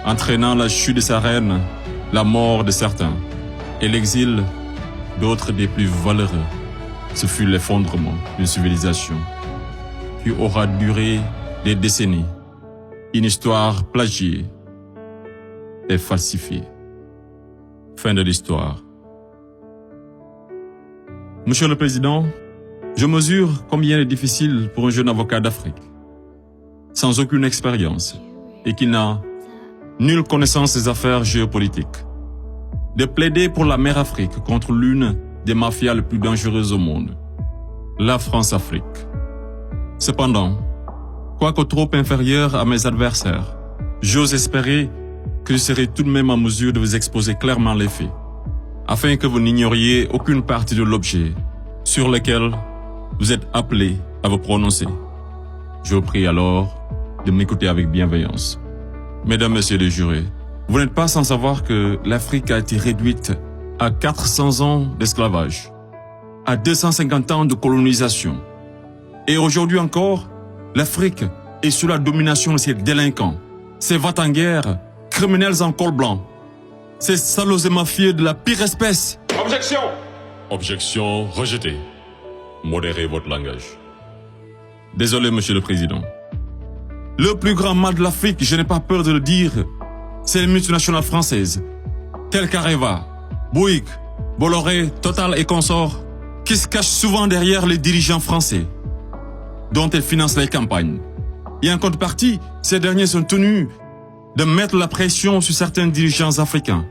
entraînant la chute de sa reine, la mort de certains et l'exil d'autres des plus valeureux. Ce fut l'effondrement d'une civilisation qui aura duré des décennies, une histoire plagiée et falsifiée. Fin de l'histoire. Monsieur le Président, je mesure combien il est difficile pour un jeune avocat d'Afrique, sans aucune expérience et qui n'a nulle connaissance des affaires géopolitiques, de plaider pour la mère Afrique contre l'une des mafias les plus dangereuses au monde, la France-Afrique. Cependant, quoique trop inférieur à mes adversaires, j'ose espérer que je serai tout de même en mesure de vous exposer clairement les faits, afin que vous n'ignoriez aucune partie de l'objet sur lequel vous êtes appelés à vous prononcer. Je vous prie alors de m'écouter avec bienveillance. Mesdames, Messieurs les jurés, vous n'êtes pas sans savoir que l'Afrique a été réduite à 400 ans d'esclavage, à 250 ans de colonisation. Et aujourd'hui encore, l'Afrique est sous la domination de ces délinquants, ces va-t-en-guerre, criminels en col blanc, ces salauds et mafieux de la pire espèce. Objection! Objection rejetée. Modérez votre langage. Désolé, Monsieur le Président. Le plus grand mal de l'Afrique, je n'ai pas peur de le dire, c'est les multinationales françaises, telles qu'Areva, Bouygues, Bolloré, Total et consorts, qui se cachent souvent derrière les dirigeants français, dont elles financent les campagnes. Et en contrepartie, ces derniers sont tenus de mettre la pression sur certains dirigeants africains,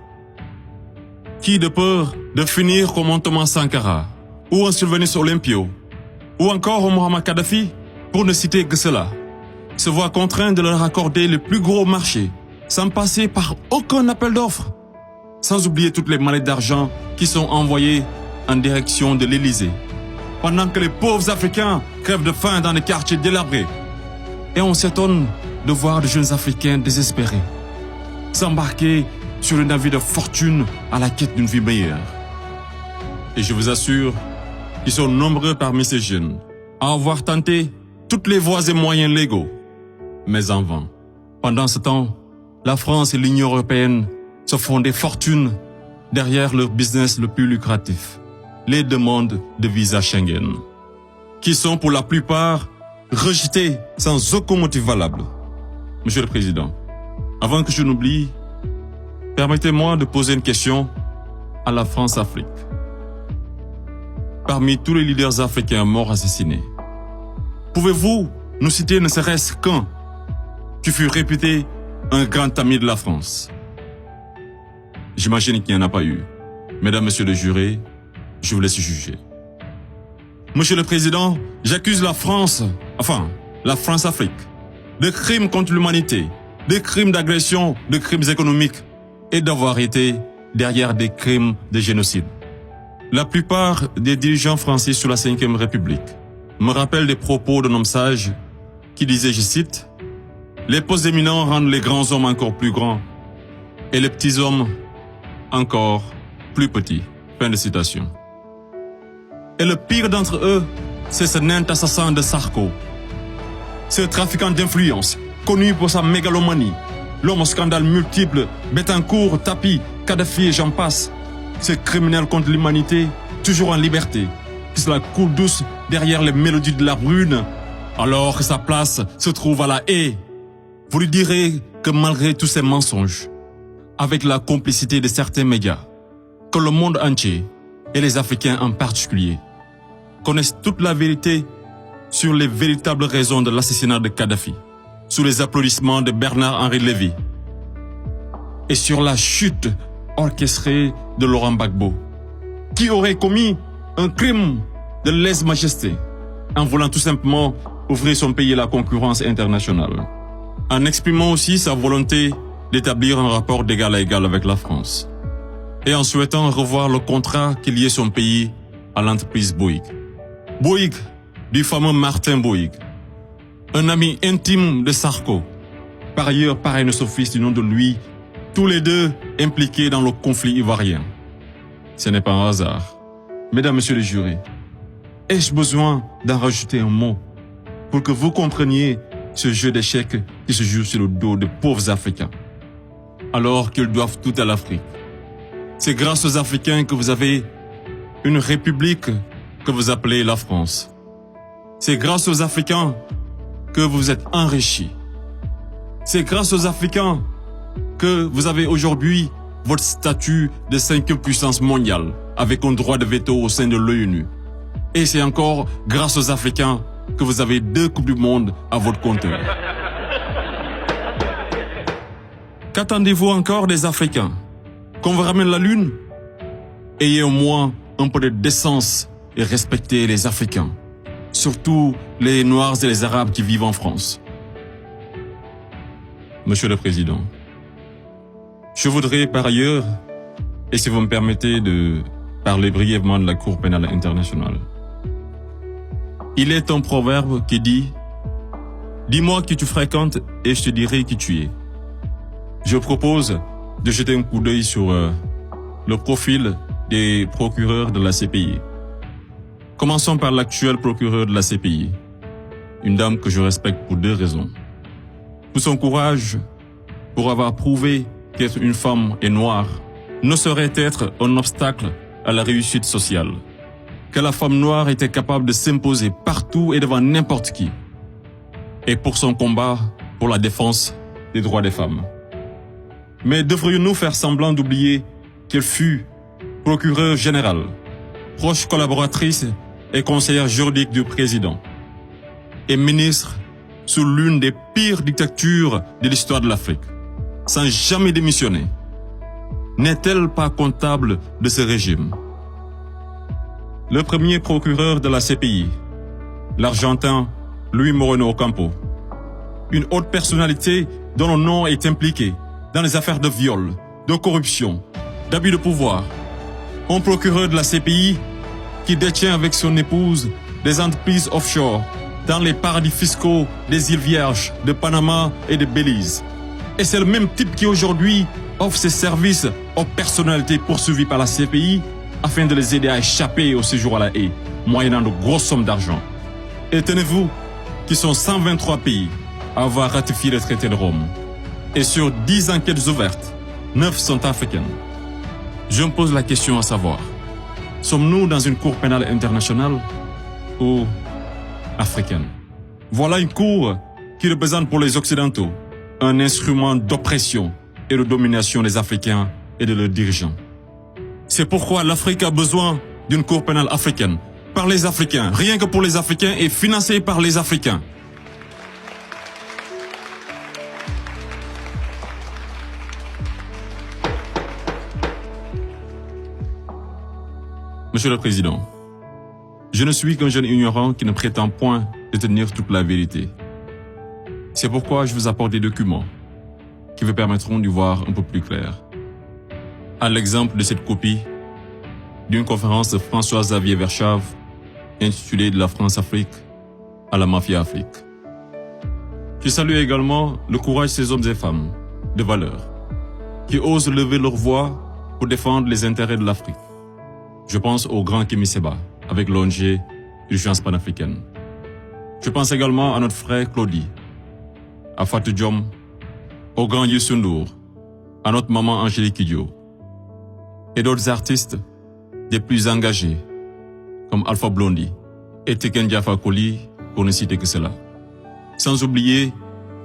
qui, de peur de finir comme un Thomas Sankara, ou un Sylvanus Olympio, ou encore un Muammar Kadhafi, pour ne citer que cela, se voient contraints de leur accorder le plus gros marché, sans passer par aucun appel d'offres, sans oublier toutes les mallettes d'argent qui sont envoyées en direction de l'Élysée, pendant que les pauvres Africains crèvent de faim dans les quartiers délabrés. Et on s'étonne de voir de jeunes Africains désespérés s'embarquer sur le navire de fortune à la quête d'une vie meilleure. Et je vous assure qu'ils sont nombreux parmi ces jeunes à avoir tenté toutes les voies et moyens légaux, mais en vain. Pendant ce temps, la France et l'Union européenne se font des fortunes derrière leur business le plus lucratif, les demandes de visa Schengen, qui sont pour la plupart rejetées sans aucun motif valable. Monsieur le Président, avant que je n'oublie, permettez-moi de poser une question à la France-Afrique. Parmi tous les leaders africains morts assassinés, pouvez-vous nous citer ne serait-ce qu'un qui fut réputé un grand ami de la France? J'imagine qu'il n'y en a pas eu. Mesdames, Messieurs les jurés, je vous laisse juger. Monsieur le Président, j'accuse la France-Afrique, de crimes contre l'humanité, de crimes d'agression, de crimes économiques et d'avoir été derrière des crimes de génocide. La plupart des dirigeants français sous la Ve République me rappellent des propos d'un homme sage qui disait, je cite, « Les postes éminents rendent les grands hommes encore plus grands et les petits hommes encore plus petits. » Fin de citation. Et le pire d'entre eux, c'est ce nain assassin de Sarko, ce trafiquant d'influence, connu pour sa mégalomanie, l'homme aux scandales multiples, Bettencourt, Tapi, Kadhafi et j'en passe, ce criminel contre l'humanité, toujours en liberté, qui se la coule douce derrière les mélodies de la brune, alors que sa place se trouve à la haie. Vous lui direz que malgré tous ces mensonges, avec la complicité de certains médias, que le monde entier, et les Africains en particulier, connaissent toute la vérité sur les véritables raisons de l'assassinat de Kadhafi, sous les applaudissements de Bernard-Henri Lévy, et sur la chute orchestrée de Laurent Gbagbo, qui aurait commis un crime de lèse-majesté en voulant tout simplement ouvrir son pays à la concurrence internationale, en exprimant aussi sa volonté d'établir un rapport d'égal à égal avec la France, et en souhaitant revoir le contrat qui liait son pays à l'entreprise Bouygues. Bouygues, du fameux Martin Bouygues, un ami intime de Sarko, par ailleurs parrain de son fils du nom de lui, tous les deux impliqués dans le conflit ivoirien. Ce n'est pas un hasard. Mesdames, Messieurs les jurés, ai-je besoin d'en rajouter un mot pour que vous compreniez ce jeu d'échecs qui se joue sur le dos de pauvres Africains? alors qu'ils doivent tout à l'Afrique. C'est grâce aux Africains que vous avez une république que vous appelez la France. C'est grâce aux Africains que vous êtes enrichis. C'est grâce aux Africains que vous avez aujourd'hui votre statut de 5e puissance mondiale avec un droit de veto au sein de l'ONU. Et c'est encore grâce aux Africains que vous avez 2 Coupes du Monde à votre compteur. Qu'attendez-vous encore des Africains? Qu'on vous ramène la Lune? Ayez au moins un peu de décence et respectez les Africains, surtout les Noirs et les Arabes qui vivent en France. Monsieur le Président, je voudrais par ailleurs, et si vous me permettez de parler brièvement de la Cour pénale internationale. Il est un proverbe qui dit « Dis-moi qui tu fréquentes et je te dirai qui tu es ». Je propose de jeter un coup d'œil sur le profil des procureurs de la CPI. Commençons par l'actuel procureur de la CPI, une dame que je respecte pour 2 raisons. Pour son courage, pour avoir prouvé qu'être une femme et noire ne saurait être un obstacle à la réussite sociale, que la femme noire était capable de s'imposer partout et devant n'importe qui, et pour son combat pour la défense des droits des femmes. Mais devrions-nous faire semblant d'oublier qu'elle fut procureure générale, proche collaboratrice et conseillère juridique du président, et ministre sous l'une des pires dictatures de l'histoire de l'Afrique, sans jamais démissionner? N'est-elle pas comptable de ce régime? Le premier procureur de la CPI, l'Argentin Luis Moreno Ocampo, une haute personnalité dont le nom est impliqué dans les affaires de viol, de corruption, d'abus de pouvoir. Un procureur de la CPI qui détient avec son épouse des entreprises offshore dans les paradis fiscaux des îles Vierges, de Panama et de Belize. Et c'est le même type qui aujourd'hui offre ses services aux personnalités poursuivies par la CPI afin de les aider à échapper au séjour à la haie, moyennant de grosses sommes d'argent. Et tenez-vous qu'ils sont 123 pays à avoir ratifié le traité de Rome. Et sur 10 enquêtes ouvertes, 9 sont africaines. Je me pose la question à savoir, sommes-nous dans une cour pénale internationale ou africaine? Voilà une cour qui représente pour les Occidentaux un instrument d'oppression et de domination des Africains et de leurs dirigeants. C'est pourquoi l'Afrique a besoin d'une cour pénale africaine, par les Africains, rien que pour les Africains et financée par les Africains. Monsieur le Président, je ne suis qu'un jeune ignorant qui ne prétend point détenir toute la vérité. C'est pourquoi je vous apporte des documents qui vous permettront d'y voir un peu plus clair. À l'exemple de cette copie d'une conférence de François-Xavier Verschave intitulée « De la France-Afrique à la Mafia-Afrique ». Je salue également le courage de ces hommes et femmes de valeur qui osent lever leur voix pour défendre les intérêts de l'Afrique. Je pense au grand Kémy Séba avec l'ONG Urgence panafricaine. Je pense également à notre frère Claudie, à Fatou Diom, au grand Youssou N'Dour, à notre maman Angélique Kidjo, et d'autres artistes des plus engagés, comme Alpha Blondy et Tiken Jah Fakoly, pour ne citer que cela. Sans oublier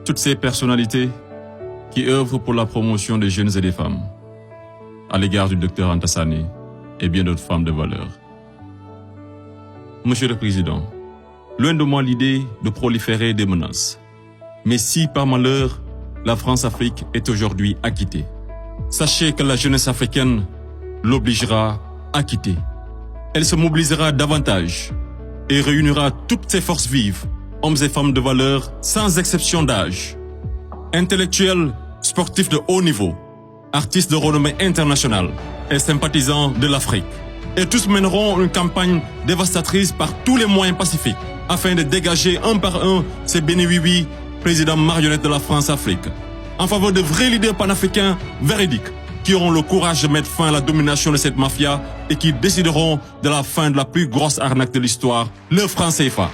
toutes ces personnalités qui œuvrent pour la promotion des jeunes et des femmes, à l'égard du docteur Anta Sané et bien d'autres femmes de valeur. Monsieur le Président, loin de moi l'idée de proliférer des menaces. Mais si par malheur, la France-Afrique est aujourd'hui acquittée, sachez que la jeunesse africaine l'obligera à quitter. Elle se mobilisera davantage et réunira toutes ses forces vives, hommes et femmes de valeur, sans exception d'âge, intellectuels, sportifs de haut niveau, artistes de renommée internationale et sympathisants de l'Afrique. Et tous mèneront une campagne dévastatrice par tous les moyens pacifiques afin de dégager un par un ces bénéwiwi, présidents marionnettes de la France-Afrique, en faveur de vrais leaders panafricains véridiques qui auront le courage de mettre fin à la domination de cette mafia et qui décideront de la fin de la plus grosse arnaque de l'histoire, le franc CFA.